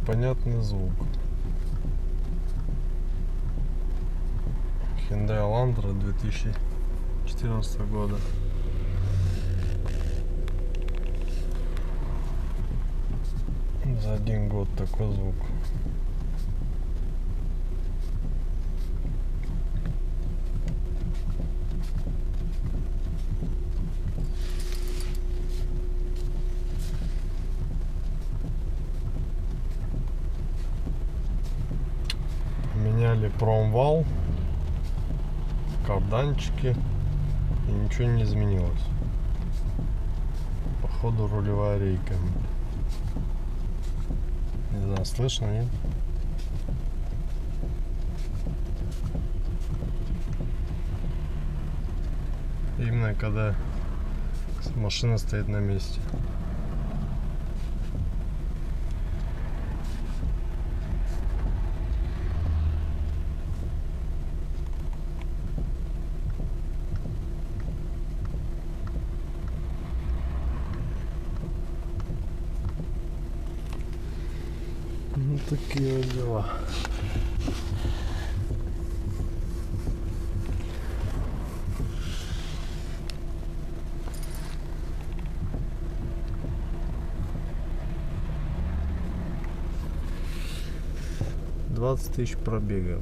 непонятный звук. Hyundai Elantra 2014 года. За 1 год такой звук. Меняли промвал, карданчики, и ничего не изменилось. Походу рулевая рейка. Не знаю, слышно, нет? Именно когда машина стоит на месте. Ну, такие вот дела. $20 000 пробега.